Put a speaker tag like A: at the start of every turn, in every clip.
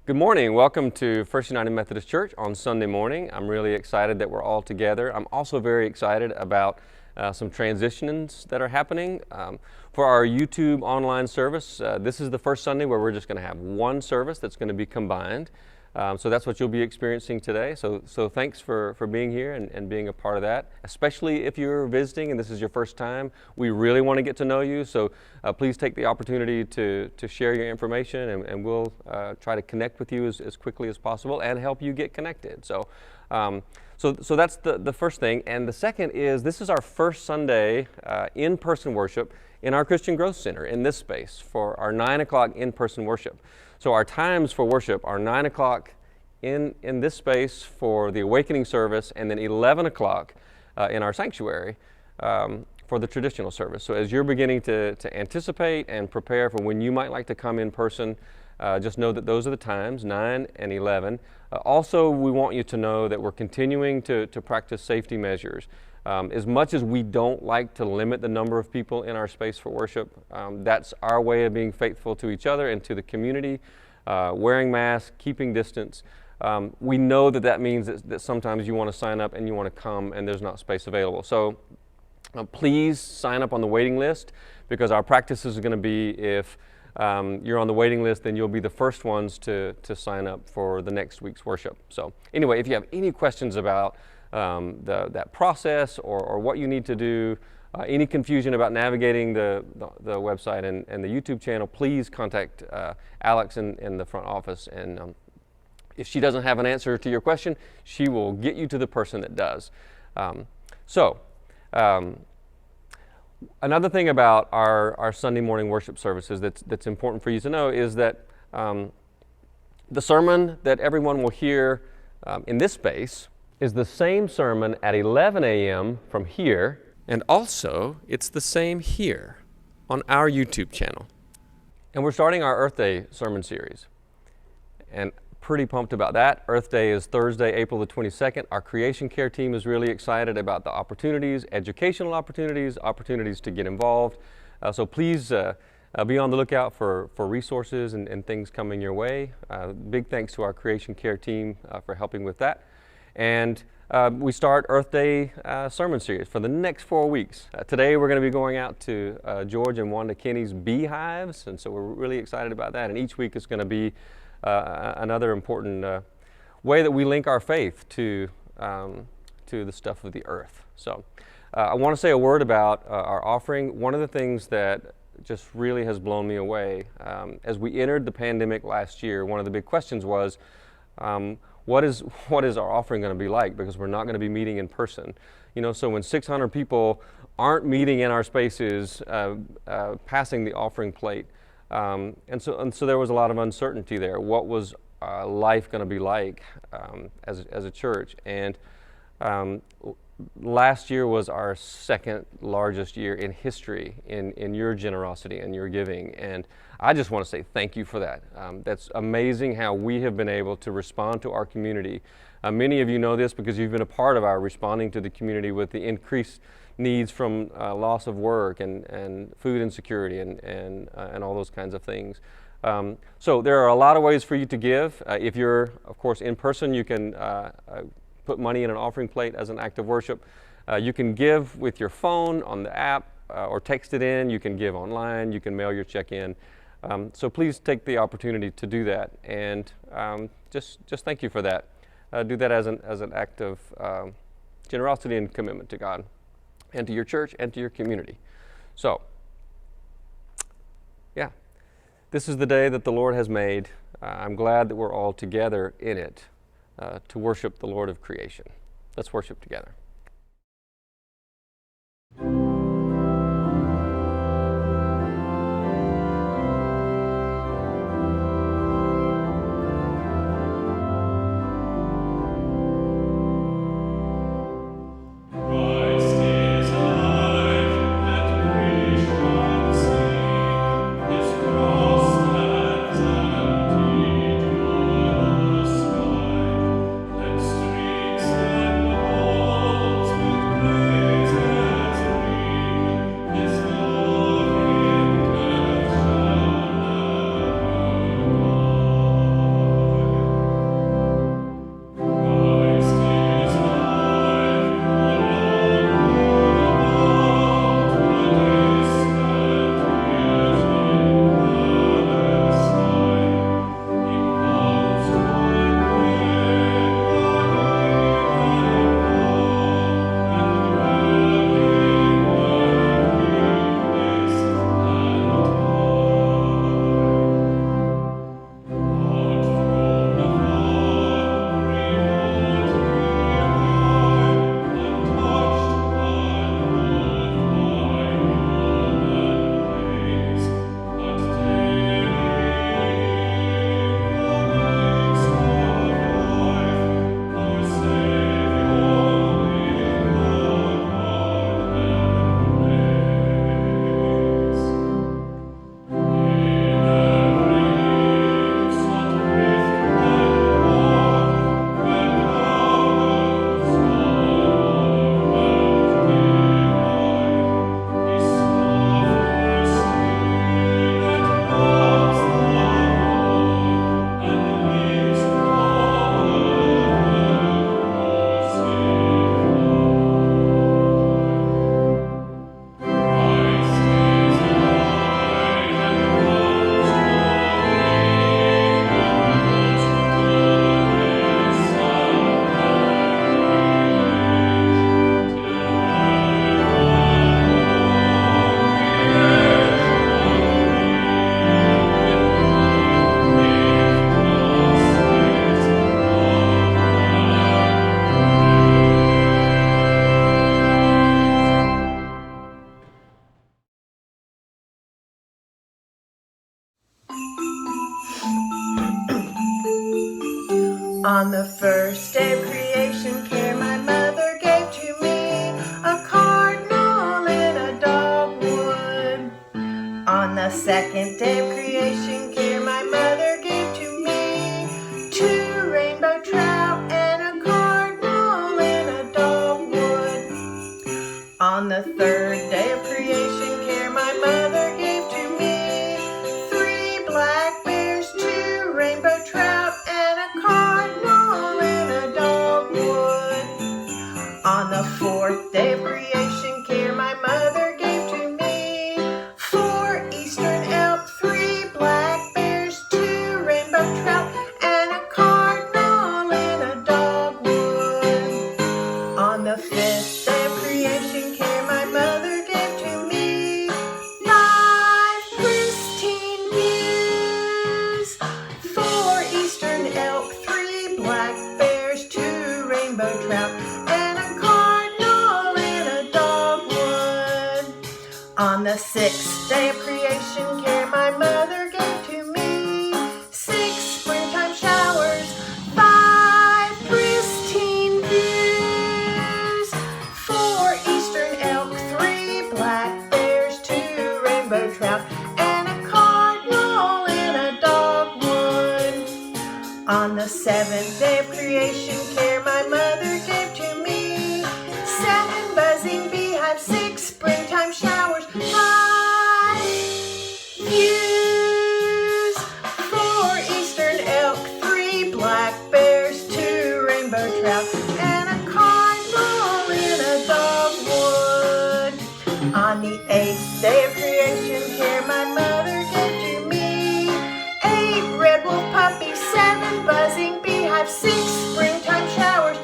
A: Good morning. Welcome to First United Methodist Church on Sunday morning. I'm really excited that we're all together. I'm also very excited about some transitions that are happening. For our YouTube online service, this is the first Sunday where we're just going to have one service that's going to be combined. So that's what you'll be experiencing today. So thanks for being here and being a part of that, especially if you're visiting and this is your first time. We really want to get to know you, so please take the opportunity to share your information, and we'll try to connect with you as quickly as possible and help you get connected. So that's the first thing. And the second is this is our first Sunday in-person worship in our Christian Growth Center in this space for our 9 o'clock in-person worship. So our times for worship are 9 o'clock in this space for the awakening service, and then 11 o'clock in our sanctuary for the traditional service. So as you're beginning to anticipate and prepare for when you might like to come in person, just know that those are the times, 9 and 11. Also, we want you to know that we're continuing to practice safety measures. As much as we don't like to limit the number of people in our space for worship, that's our way of being faithful to each other and to the community, wearing masks, keeping distance. We know that means that sometimes you want to sign up and you want to come and there's not space available. So please sign up on the waiting list, because our practice is going to be if you're on the waiting list, then you'll be the first ones to sign up for the next week's worship. So anyway, if you have any questions about that process or what you need to do, any confusion about navigating the website and the YouTube channel, please contact Alex in the front office. And if she doesn't have an answer to your question, she will get you to the person that does. Another thing about our Sunday morning worship services that's important for you to know is that the sermon that everyone will hear in this space is the same sermon at 11 a.m. from here, and also it's the same here on our YouTube channel. And we're starting our Earth Day sermon series, and pretty pumped about that. Earth Day is Thursday, April the 22nd. Our creation care team is really excited about the opportunities, educational opportunities to get involved. So please be on the lookout for resources and things coming your way. Big thanks to our creation care team for helping with that. And we start Earth Day sermon series for the next 4 weeks. Today we're going to be going out to George and Wanda Kinney's beehives, and so we're really excited about that. And each week is going to be another important way that we link our faith to the stuff of the earth. So I want to say a word about our offering. One of the things that just really has blown me away, as we entered the pandemic last year, one of the big questions was, what is our offering going to be like, because we're not going to be meeting in person. So when 600 people aren't meeting in our spaces, passing the offering plate, and so there was a lot of uncertainty there. What was life going to be like as a church? And last year was our second largest year in history in your generosity and your giving, and I just want to say thank you for that. That's amazing how we have been able to respond to our community. Many of you know this because you've been a part of our responding to the community with the increased needs from loss of work and food insecurity and all those kinds of things. So there are a lot of ways for you to give. If you're, of course, in person, you can put money in an offering plate as an act of worship. You can give with your phone on the app or text it in. You can give online. You can mail your check in. So please take the opportunity to do that, and just thank you for that. Do that as an act of generosity and commitment to God and to your church and to your community. So, yeah, this is the day that the Lord has made. I'm glad that we're all together in it to worship the Lord of creation. Let's worship together.
B: Streets and On the first day of creation care my mother gave to me a cardinal and a dogwood. On the second day of creation care my mother gave to me 2 rainbow trout and a cardinal and a dogwood. On the third day of creation care my mother gave to me 3 black bears, 2 rainbow trout and a cardinal and a dogwood. On the fourth day of creation care my mother gave to me 4 eastern elk, 3 black bears, 2 rainbow trout and a cardinal and a dogwood. On the fifth day of creation care my mother gave to me 5 pristine ewes, 4 eastern elk, 3 black bears, 2 rainbow trout and a cardinal and a dogwood. On the sixth day of creation care my mother gave to me 6 springtime showers, 5 pristine ewes, 4 eastern elk, 3 black bears, 2 rainbow trout and a cardinal and a dogwood. On the seventh day of creation care my mother gave to me 7 buzzing beehives, 6 springtime showers, 5 ewes, 4 eastern elk, 3 black bears, 2 rainbow trout and a cardinal and a dogwood. On the 8th day of creation care my mother gave to me 8 red wolf puppies, 7 buzzing beehives, 6 springtime showers,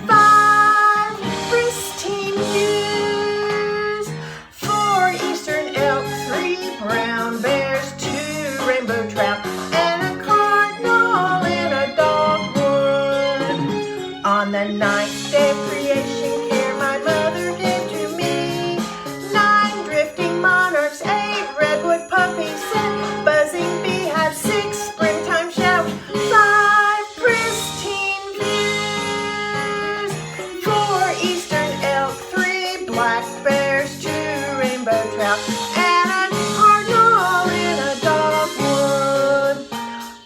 B: 5 pristine ewes, 4 eastern elk, 3 brown bears, 2 rainbow trout and a cardinal and a dogwood. On the 9th day of creation care my mother gave to me 9 drifting monarchs, 8 redwood puppies, 7 buzzing beehives, 6 springtime showers, 5 pristine ewes, 4 eastern elk, 3 black bears, 2 rainbow trout and a cardinal and a dogwood.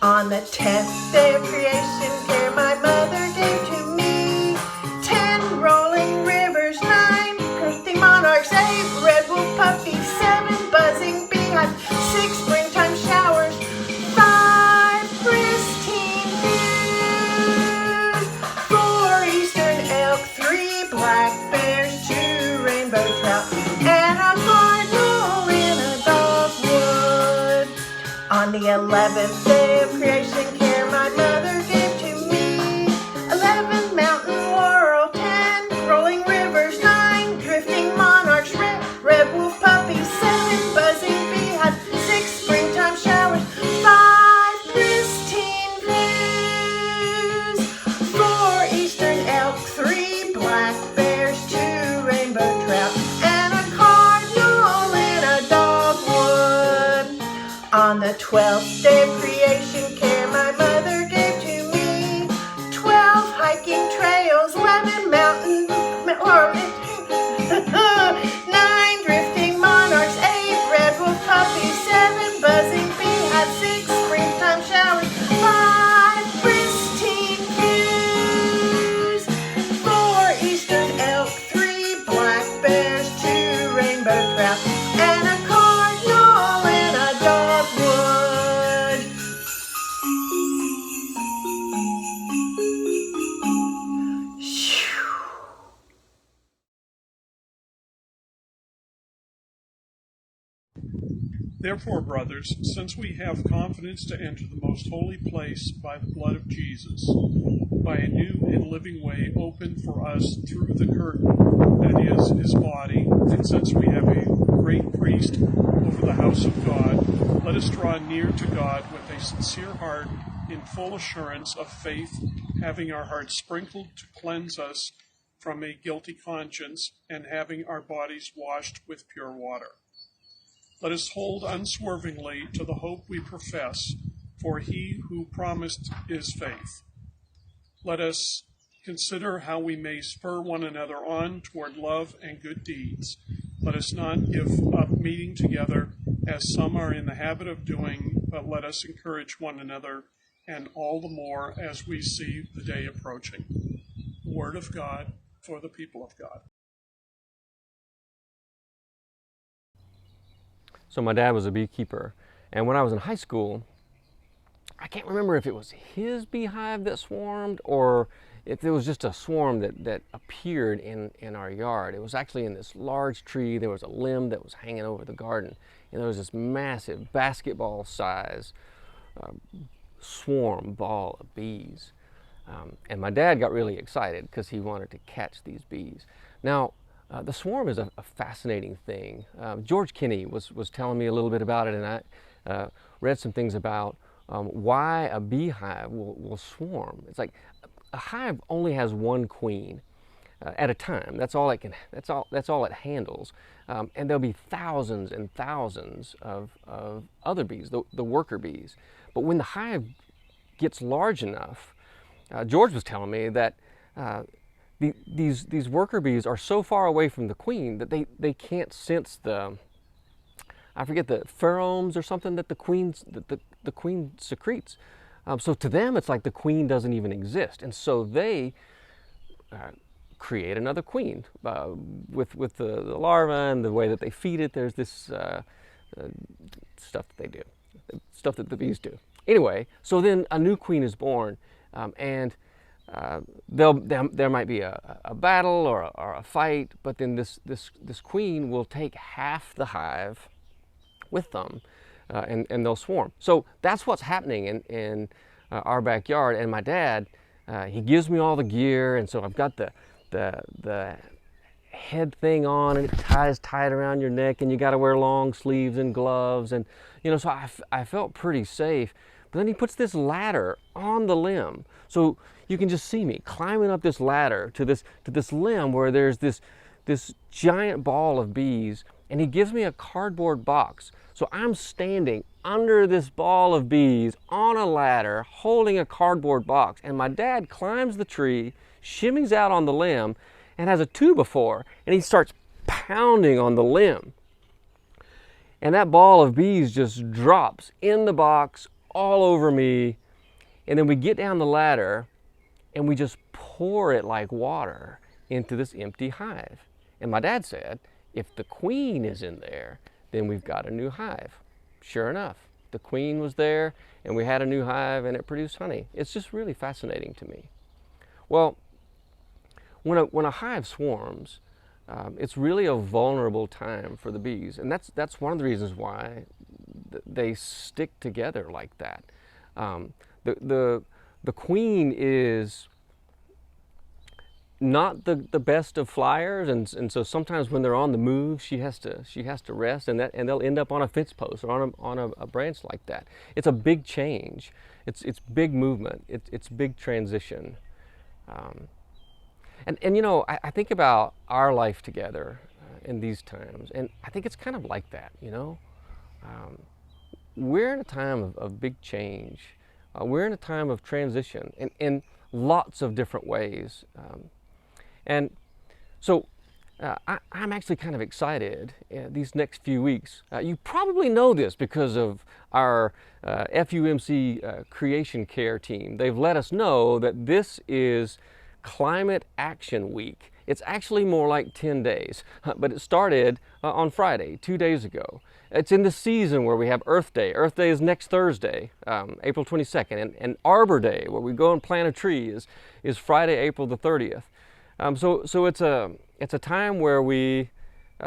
B: On the 10th day of creation care my mother gave to me 10 rolling rivers, 9 drifting monarchs, 8 red wolf puppies, 7 buzzing beehives, 6 springtime showers, 5 pristine ewes, 4 eastern elk, 3 black bears, 2 rainbow trout and a cardinal and a dogwood. On the 11th day of creation care my mother gave to me 11 mountain laurel, 10 rolling rivers, 9 drifting monarchs, red wolf puppies, 7 buzzing beehives, 6 springtime showers, 5 pristine ewes, 4 eastern elk, 3 black bears, 2 rainbow trout and a cardinal and a dogwood. On the 12th day of creation care my mother gave to me 12 hiking trails, 11 mountain laurel, 9 drifting monarchs, 8 red wolf puppies, 7 buzzing beehives, 6 springtime showers, 5 pristine ewes, 4 eastern elk, 3 black bears, 2 rainbow trout and a cardinal and a dogwood.
C: Therefore, brothers, since we have confidence to enter the most holy place by the blood of Jesus, by a new and living way opened for us through the curtain, that is, his body, and since we have a great priest over the house of God, let us draw near to God with a sincere heart, in full assurance of faith, having our hearts sprinkled to cleanse us from a guilty conscience, and having our bodies washed with pure water. Let us hold unswervingly to the hope we profess, for he who promised is faith. Let us consider how we may spur one another on toward love and good deeds. Let us not give up meeting together, as some are in the habit of doing, but let us encourage one another, and all the more as we see the day approaching. The Word of God for the people of God.
A: So my dad was a beekeeper, and when I was in high school, I can't remember if it was his beehive that swarmed or if it was just a swarm that appeared in our yard. It was actually in this large tree. There was a limb that was hanging over the garden, and there was this massive basketball size swarm ball of bees. And my dad got really excited because he wanted to catch these bees. Now, the swarm is a fascinating thing. George Kinney was telling me a little bit about it, and I read some things about why a beehive will swarm. It's like a hive only has one queen at a time. That's all it can. That's all it handles. And there'll be thousands and thousands of other bees, the worker bees. But when the hive gets large enough, George was telling me that these worker bees are so far away from the queen that they can't sense I forget, the pheromones or something that the queen secretes. So to them, it's like the queen doesn't even exist, and so they create another queen with the larva and the way that they feed it. There's this stuff that they do, stuff that the bees do. Anyway, so then a new queen is born, and there might be a battle or a fight, but then this queen will take half the hive with them, and they'll swarm. So that's what's happening in our backyard. And my dad, he gives me all the gear, and so I've got the head thing on, and it ties tight around your neck, and you got to wear long sleeves and gloves, and so I felt pretty safe. But then he puts this ladder on the limb, so you can just see me climbing up this ladder to this limb where there's this giant ball of bees, and he gives me a cardboard box. So I'm standing under this ball of bees on a ladder holding a cardboard box, and my dad climbs the tree, shimmies out on the limb, and has a 2x4, and he starts pounding on the limb. And that ball of bees just drops in the box all over me, and then we get down the ladder and we just pour it like water into this empty hive. And my dad said, if the queen is in there, then we've got a new hive. Sure enough, the queen was there, and we had a new hive, and it produced honey. It's just really fascinating to me. Well, when a hive swarms, it's really a vulnerable time for the bees, and that's one of the reasons why they stick together like that. The queen is not the best of flyers, and so sometimes when they're on the move, she has to rest, and they'll end up on a fence post or on a branch like that. It's a big change. It's big movement. It's big transition. And I think about our life together in these times, and I think it's kind of like that. We're in a time of big change. We're in a time of transition in lots of different ways. And so I'm actually kind of excited these next few weeks. You probably know this because of our FUMC Creation Care team. They've let us know that this is Climate Action Week. It's actually more like 10 days, but it started on Friday, 2 days ago. It's in the season where we have Earth Day. Earth Day is next Thursday, April 22nd, and Arbor Day, where we go and plant a tree, is Friday, April the 30th. So it's a time where we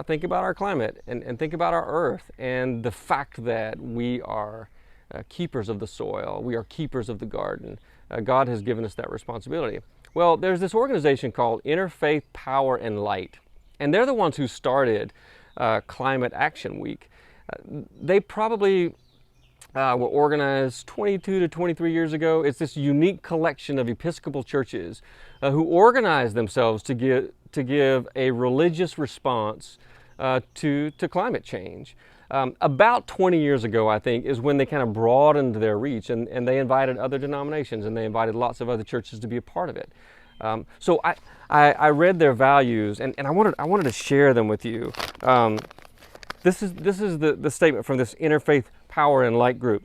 A: think about our climate and think about our earth and the fact that we are keepers of the soil. We are keepers of the garden. God has given us that responsibility. Well, there's this organization called Interfaith Power and Light, and they're the ones who started Climate Action Week. They probably were organized 22 to 23 years ago. It's this unique collection of Episcopal churches who organized themselves to give a religious response to climate change. About 20 years ago, I think, is when they kind of broadened their reach, and they invited other denominations, and they invited lots of other churches to be a part of it. So I read their values, and I wanted to share them with you. This is the statement from this Interfaith Power and Light group.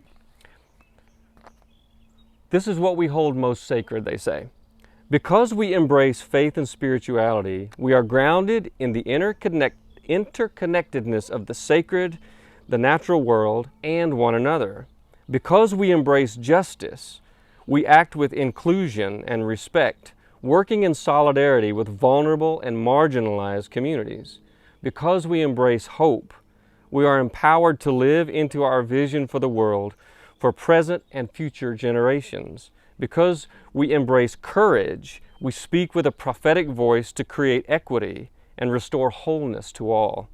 A: This is what we hold most sacred, they say. Because we embrace faith and spirituality, we are grounded in the interconnectedness of the sacred, the natural world, and one another. Because we embrace justice, we act with inclusion and respect, working in solidarity with vulnerable and marginalized communities. Because we embrace hope, we are empowered to live into our vision for the world, for present and future generations. Because we embrace courage, we speak with a prophetic voice to create equity and restore wholeness to all.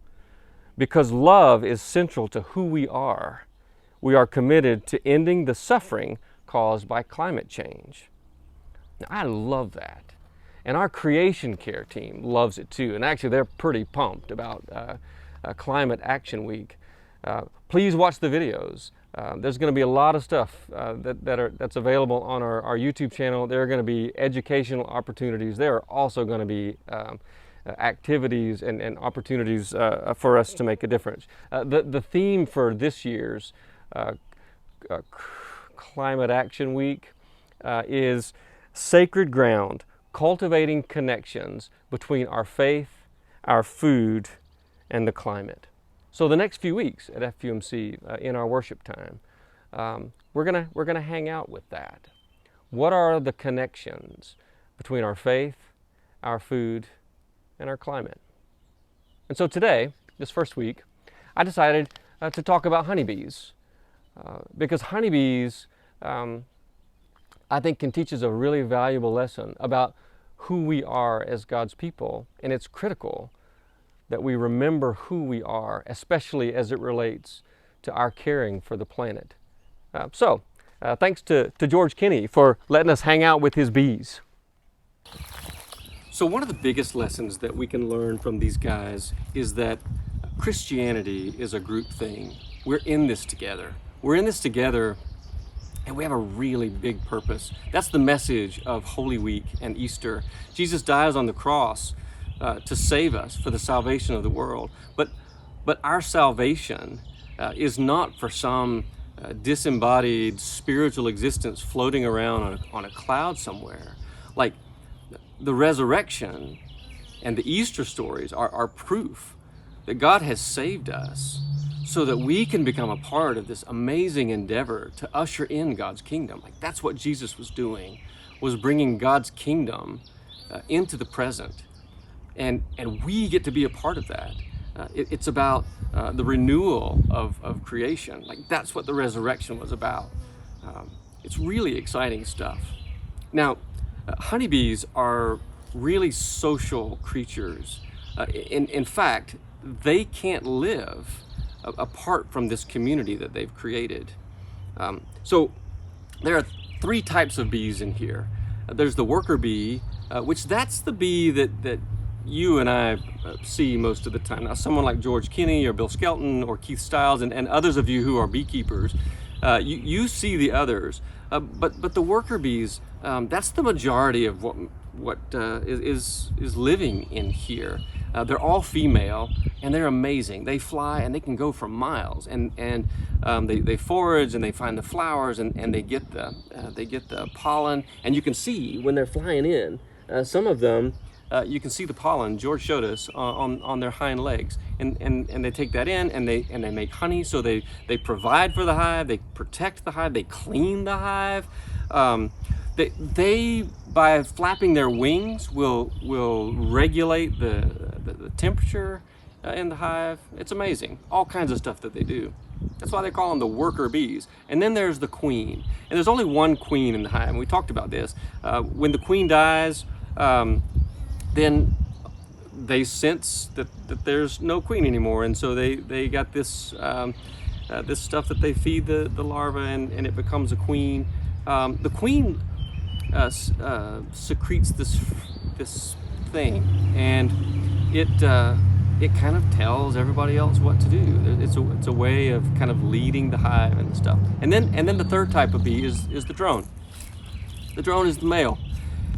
A: Because love is central to who we are committed to ending the suffering caused by climate change. Now, I love that. And our creation care team loves it too. And actually, they're pretty pumped about Climate Action Week. Please watch the videos. There's going to be a lot of stuff that's available on our YouTube channel. There are going to be educational opportunities. There are also going to be activities and opportunities for us to make a difference. The theme for this year's Climate Action Week is Sacred Ground, Cultivating Connections Between Our Faith, Our Food, and the Climate. So the next few weeks at FUMC in our worship time, we're gonna hang out with that. What are the connections between our faith, our food, and our climate? And so today, this first week, I decided to talk about honeybees because honeybees, I think, can teach us a really valuable lesson about who we are as God's people, and it's critical that we remember who we are, especially as it relates to our caring for the planet. So, thanks to George Kinney for letting us hang out with his bees. So one of the biggest lessons that we can learn from these guys is that Christianity is a group thing. We're in this together. We're in this together, and we have a really big purpose. That's the message of Holy Week and Easter. Jesus dies on the cross to save us for the salvation of the world. But our salvation is not for some disembodied spiritual existence floating around on a cloud somewhere. Like the resurrection and the Easter stories are proof that God has saved us so that we can become a part of this amazing endeavor to usher in God's kingdom. Like that's what Jesus was doing, was bringing God's kingdom into the present. And we get to be a part of that. It's about the renewal of creation. Like that's what the resurrection was about. It's really exciting stuff. Now, honeybees are really social creatures. In fact, they can't live apart from this community that they've created. So there are three types of bees in here. There's the worker bee, which that's the bee that you and I see most of the time. Now, someone like George Kinney or Bill Skelton or Keith Stiles and others of you who are beekeepers, you see the others. But the worker bees, that's the majority of what is living in here. They're all female, and they're amazing. They fly, and they can go for miles, and they forage, and they find the flowers, and they get the pollen. And you can see when they're flying in, some of them, you can see the pollen. George showed us on their hind legs, and they take that in, and they make honey. So they provide for the hive, they protect the hive, they clean the hive. They by flapping their wings will regulate the temperature in the hive. It's amazing, all kinds of stuff that they do. That's why they call them the worker bees. And then there's the queen, and there's only one queen in the hive. And we talked about this. When the queen dies, then they sense that there's no queen anymore, and so they got this this stuff that they feed the larva, and it becomes a queen. The queen secretes this thing, and it kind of tells everybody else what to do. It's a way of kind of leading the hive and stuff. And then the third type of bee is the drone. The drone is the male.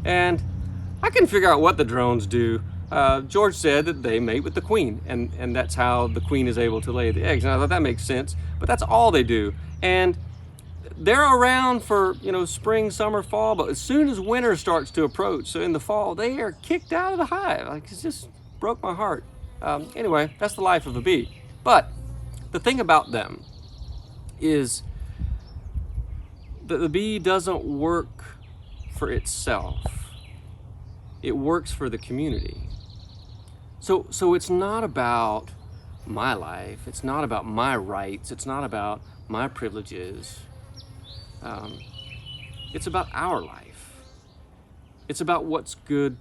A: And I couldn't figure out what the drones do. George said that they mate with the queen, and that's how the queen is able to lay the eggs. And I thought that makes sense, but that's all they do. And they're around for, spring, summer, fall, but as soon as winter starts to approach, so in the fall, they are kicked out of the hive. Like, it just broke my heart. Anyway, that's the life of a bee. But the thing about them is that the bee doesn't work for itself. It works for the community. So it's not about my life. It's not about my rights. It's not about my privileges. It's about our life. It's about what's good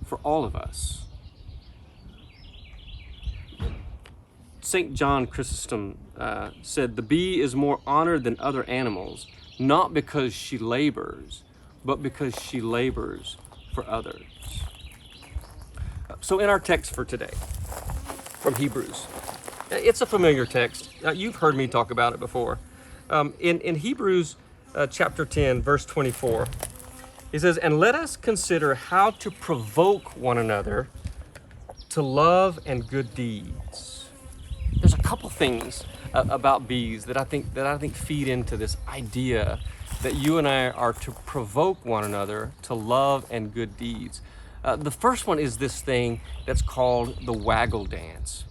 A: for all of us. St. John Chrysostom said, "The bee is more honored than other animals, not because she labors, but because she labors for others." So in our text for today, from Hebrews, it's a familiar text. You've heard me talk about it before. In Hebrews chapter 10, verse 24, he says, "And let us consider how to provoke one another to love and good deeds." There's a couple things about bees that I think feed into this idea that you and I are to provoke one another to love and good deeds. The first one is this thing that's called the waggle dance.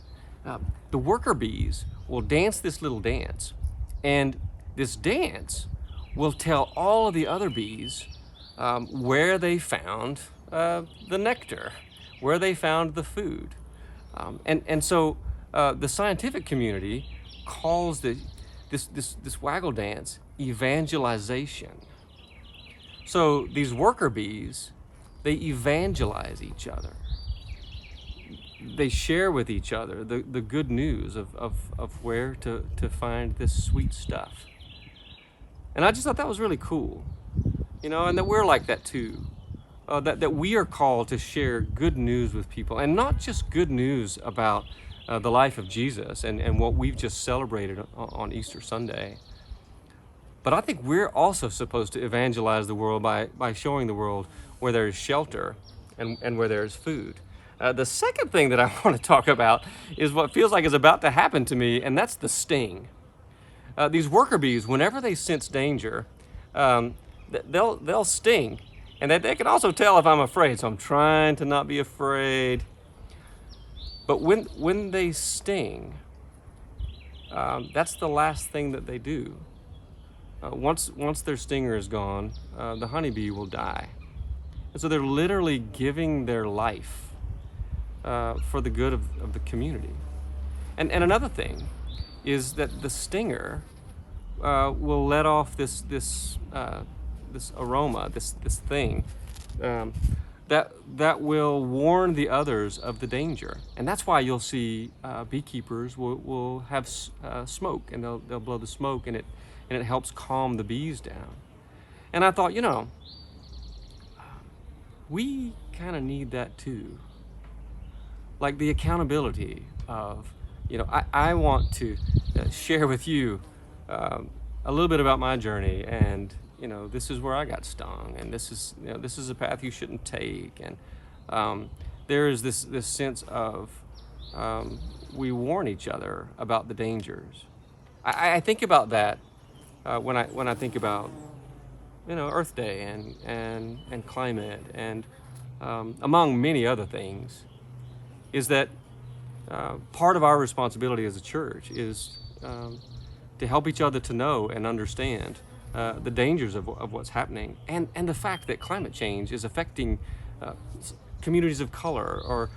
A: The worker bees will dance this little dance, and this dance will tell all of the other bees where they found the nectar, where they found the food. So the scientific community calls this waggle dance evangelization. So these worker bees, they evangelize each other. They share with each other the good news of where to find this sweet stuff. And I just thought that was really cool, and that we're like that too. That we are called to share good news with people, and not just good news about the life of Jesus and what we've just celebrated on Easter Sunday. But I think we're also supposed to evangelize the world by showing the world where there is shelter and where there is food. The second thing that I want to talk about is what feels like is about to happen to me, and that's the sting. These worker bees, whenever they sense danger, they'll sting. And they can also tell if I'm afraid, so I'm trying to not be afraid. But when they sting, that's the last thing that they do. Once their stinger is gone, the honeybee will die. And so they're literally giving their life for the good of the community. And another thing is that the stinger will let off this aroma, this thing that will warn the others of the danger. And that's why you'll see beekeepers will have smoke, and they'll blow the smoke, and it helps calm the bees down. And I thought, we kind of need that too. Like the accountability of, I want to share with you a little bit about my journey, and this is where I got stung, and this is a path you shouldn't take, and there is this sense of we warn each other about the dangers. I think about that when I think about Earth Day and climate, and among many other things, is that part of our responsibility as a church is to help each other to know and understand the dangers of what's happening, and the fact that climate change is affecting communities of color, or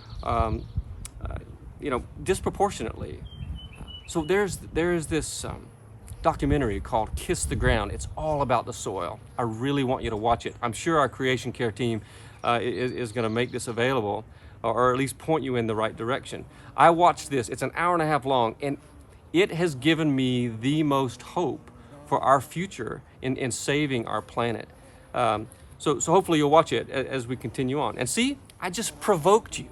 A: disproportionately. So there's this documentary called Kiss the Ground. It's all about the soil. I really want you to watch it. I'm sure our Creation Care team is going to make this available, or at least point you in the right direction. I watched this. It's an hour and a half long, and it has given me the most hope for our future in saving our planet. So hopefully you'll watch it as we continue on. And see, I just provoked you.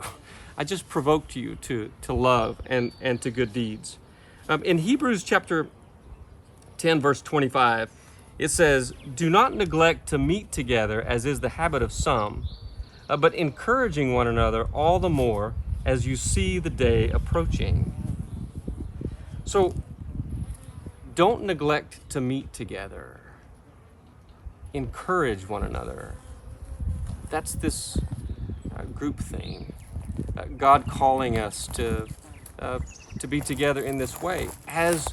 A: I just provoked you to love and to good deeds. In Hebrews chapter 10, verse 25, it says, "Do not neglect to meet together, as is the habit of some, but encouraging one another all the more as you see the day approaching." So don't neglect to meet together. Encourage one another. That's this group thing. God calling us to be together in this way as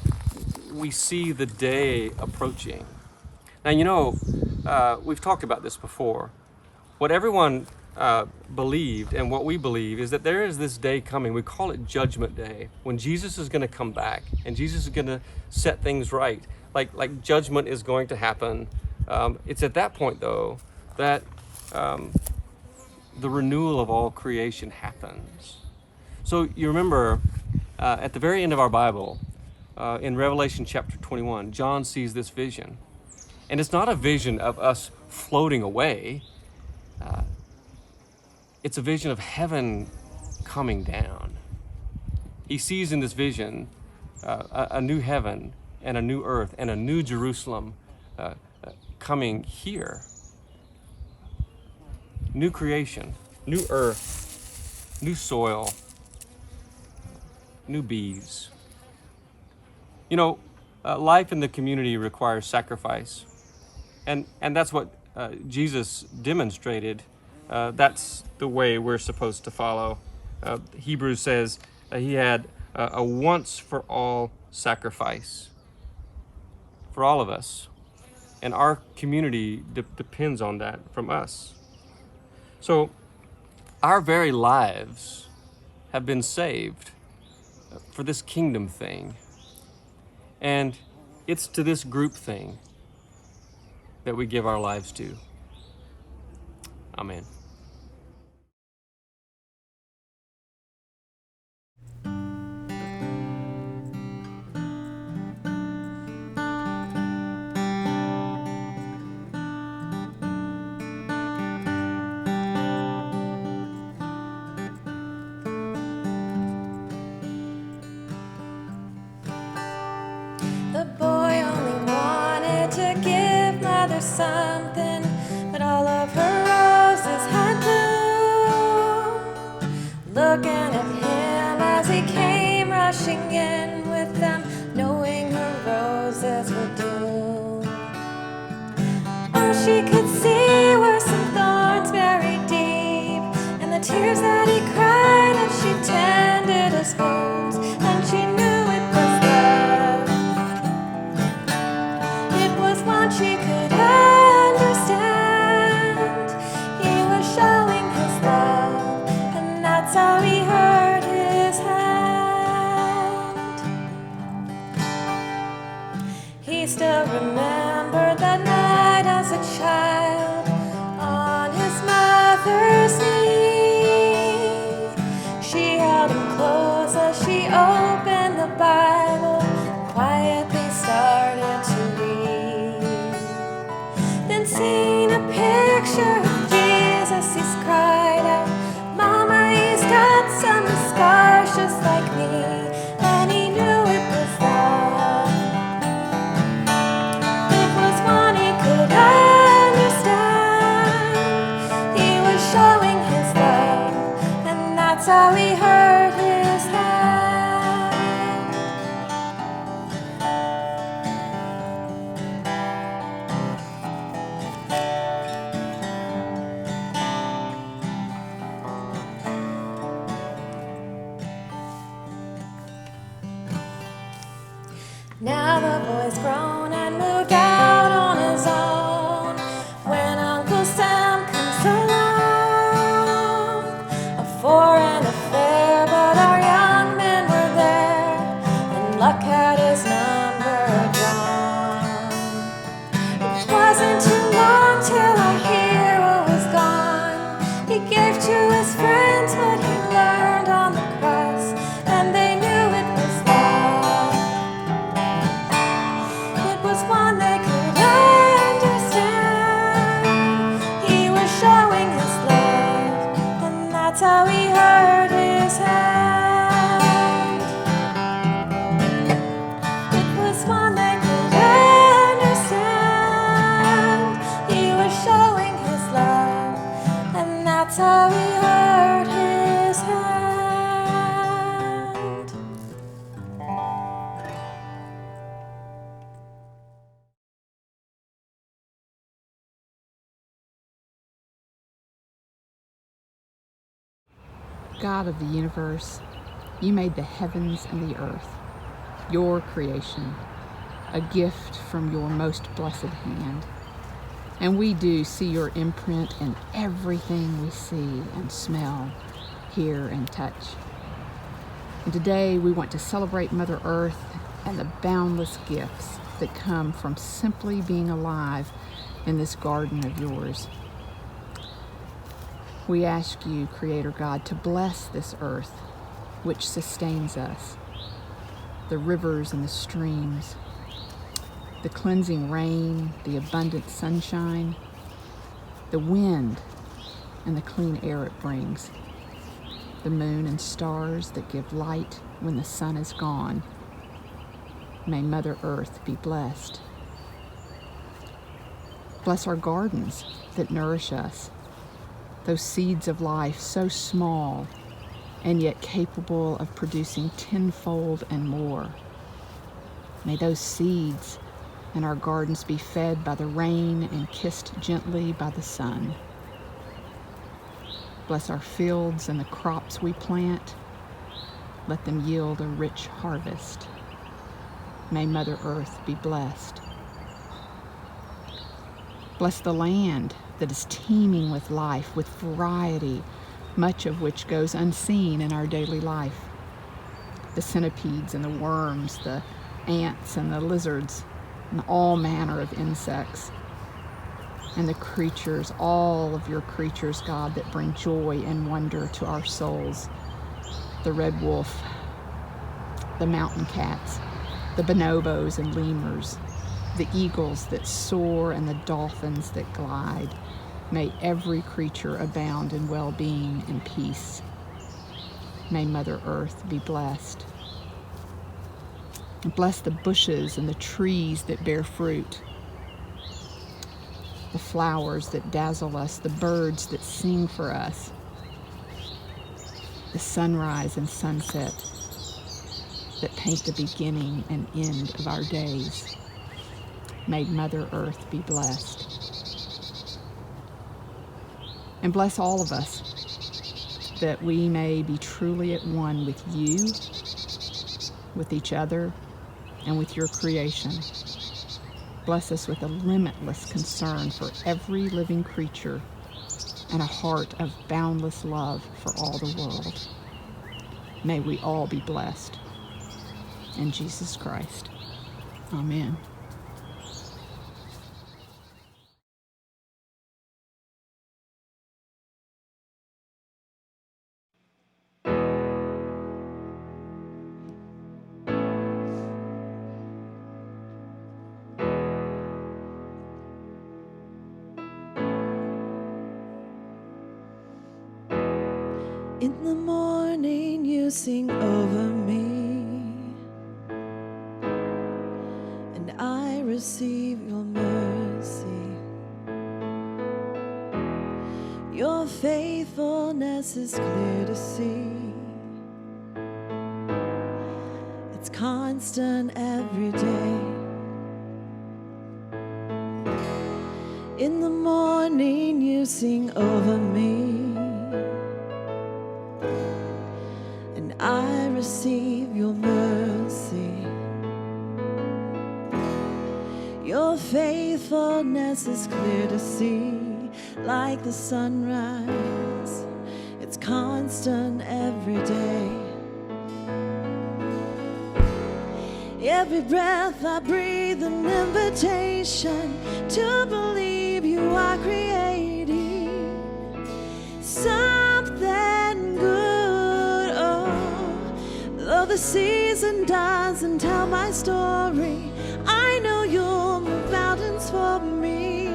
A: we see the day approaching. Now, you know, we've talked about this before. What everyone believed and what we believe is that there is this day coming. We call it Judgment Day, when Jesus is going to come back and Jesus is going to set things right. Like judgment is going to happen. It's at that point, though, that the renewal of all creation happens. So you remember at the very end of our Bible, in Revelation chapter 21, John sees this vision. And it's not a vision of us floating away. It's a vision of heaven coming down. He sees in this vision a new heaven and a new earth and a new Jerusalem coming here. New creation, new earth, new soil, new bees. You know, life in the community requires sacrifice. And that's what Jesus demonstrated. That's the way we're supposed to follow. Hebrews says he had a once-for-all sacrifice for all of us. And our community depends on that from us. So our very lives have been saved for this kingdom thing. And it's to this group thing that we give our lives to. Amen.
D: The boy only wanted to give mother something, but all of her roses had bloomed. Looking at him as he came rushing in with them, knowing her roses were doomed. All she could see were some thorns buried deep, and the tears that he cried as she tended his wounds, and she knew it was love. It was one she could understand. He was showing his love, and that's how he hurt his hand. He still remembered that night as a child on his mother's knee. She held him close as she opened the Bible, quietly started to read. Then seeing a picture of Jesus, he's cried out, "Mama, he's got some scars just like me," and he knew it was love. It was one he could understand. He was showing his love, and that's how he hurt his hand. Now the boy's grown and moved out on his own. When Uncle Sam comes along, a foreign affair, but our young men were there, and luck had his number drawn. It wasn't too long till our hero was gone. He gave to his friends what he learned on the cross, and they knew it was love. It was one they
E: God of the universe, you made the heavens and the earth, your creation, a gift from your most blessed hand. And we do see your imprint in everything we see and smell, hear and touch. And today we want to celebrate Mother Earth and the boundless gifts that come from simply being alive in this garden of yours. We ask you, Creator God, to bless this earth which sustains us, the rivers and the streams, the cleansing rain, the abundant sunshine, the wind and the clean air it brings, the moon and stars that give light when the sun is gone. May Mother Earth be blessed. Bless our gardens that nourish us, those seeds of life so small and yet capable of producing tenfold and more. May those seeds in our gardens be fed by the rain and kissed gently by the sun. Bless our fields and the crops we plant. Let them yield a rich harvest. May Mother Earth be blessed. Bless the land that is teeming with life, with variety, much of which goes unseen in our daily life. The centipedes and the worms, the ants and the lizards, and all manner of insects. And the creatures, all of your creatures, God, that bring joy and wonder to our souls. The red wolf, the mountain cats, the bonobos and lemurs, the eagles that soar and the dolphins that glide. May every creature abound in well-being and peace. May Mother Earth be blessed. And bless the bushes and the trees that bear fruit, the flowers that dazzle us, the birds that sing for us, the sunrise and sunset that paint the beginning and end of our days. May Mother Earth be blessed. And bless all of us, that we may be truly at one with you, with each other, and with your creation. Bless us with a limitless concern for every living creature and a heart of boundless love for all the world. May we all be blessed. In Jesus Christ. Amen.
D: In the morning you sing over me, and I receive your mercy. Your faithfulness is clear to see. It's constant every day. In the morning you sing over me, I receive your mercy. Your faithfulness is clear to see, like the sunrise. It's constant every day. Every breath I breathe, an invitation to believe you are creating something good. Though the season doesn't tell my story, I know you'll move mountains for me.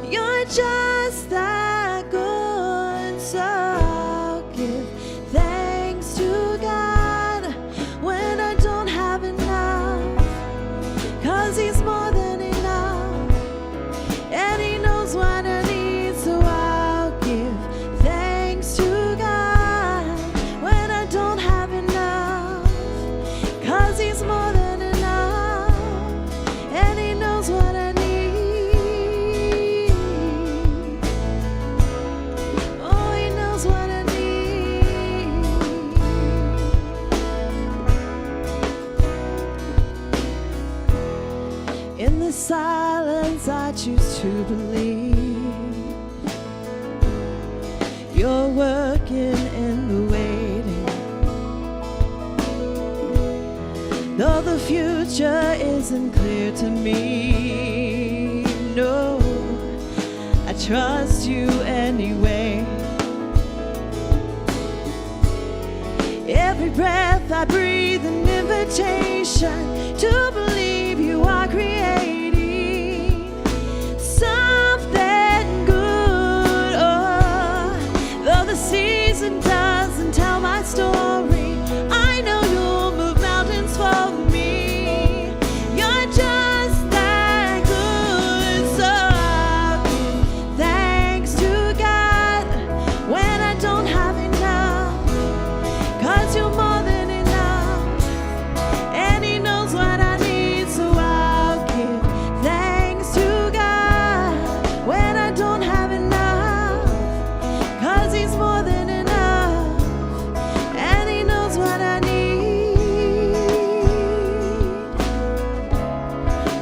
D: You're just that good, so I'll give thanks to God when I don't have enough, 'cause He's more than enough, and He knows what I need, so I'll give thanks to God when I don't have enough, 'cause He's more than enough, and He knows what I need. Oh, He knows what I need.
B: In the silence I choose to believe you're working in the waiting. Though the future isn't clear to me, no, I trust you anyway. Every breath I breathe an invitation to believe you are creating something good. Oh, though the season doesn't tell my story, I know you'll move mountains for me. You're just that good. So I'll give thanks to God when I don't have enough, 'cause you're more than enough, and He knows what I need. So I'll give thanks to God when I don't have enough, 'cause He's more than enough, and He knows what I need.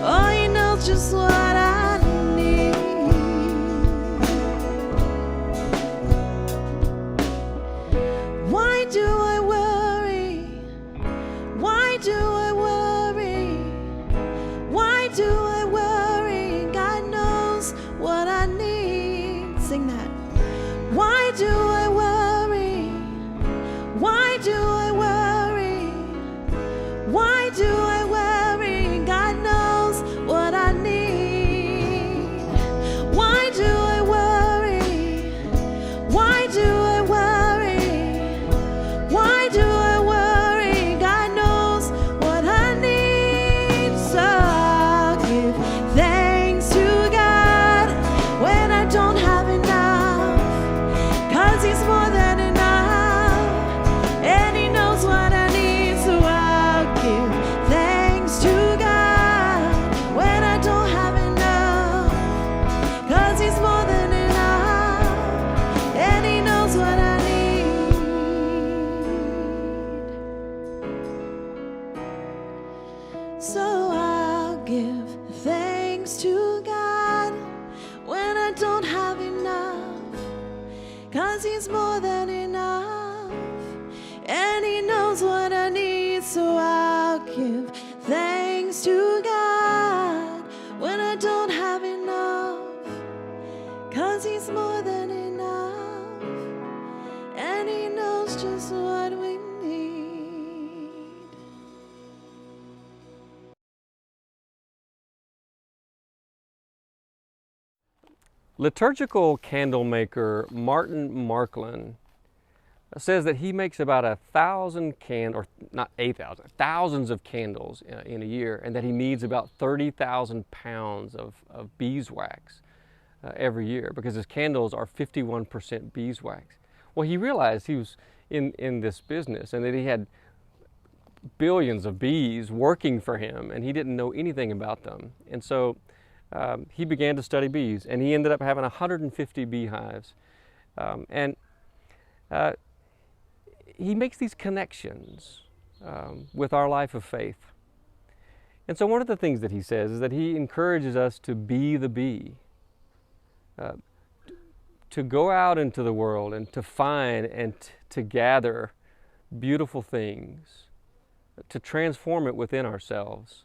B: Oh, He knows just what I need. Why do I worry? Why do I worry? Why do I worry? God knows what I need. Sing that. Why do I worry? Why do I worry? Why do I worry? God knows what I need. Why do I worry? Why do I worry? Why do I worry? God knows what I need. So I'll give thanks to God when I don't have enough, 'cause He's more than enough, and He knows what I need. So I'll give thanks to God when I don't have enough, 'cause He's more than enough, and He knows what I need. So I'll give thanks to God when I don't have enough, 'cause He's more than enough, and He knows what I need. So I'll give thanks to God when I don't have enough, 'cause He's more than enough, and He knows just what we need.
A: Liturgical candle maker Martin Marklin says that he makes about 1,000 or not 8,000, thousands of candles in a year, and that he needs about 30,000 pounds of beeswax every year, because his candles are 51% beeswax. Well, he realized he was in this business and that he had billions of bees working for him, and he didn't know anything about them. And so he began to study bees, and he ended up having 150 beehives. And he makes these connections with our life of faith. And so one of the things that he says is that he encourages us to be the bee, to go out into the world and to find and to gather beautiful things, to transform it within ourselves,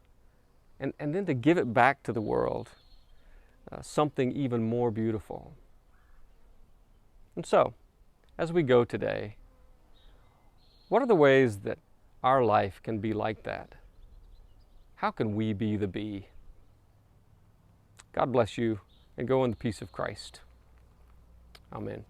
A: and then to give it back to the world, something even more beautiful. And so, as we go today, what are the ways that our life can be like that? How can we be the bee? God bless you, and go in the peace of Christ. Amen.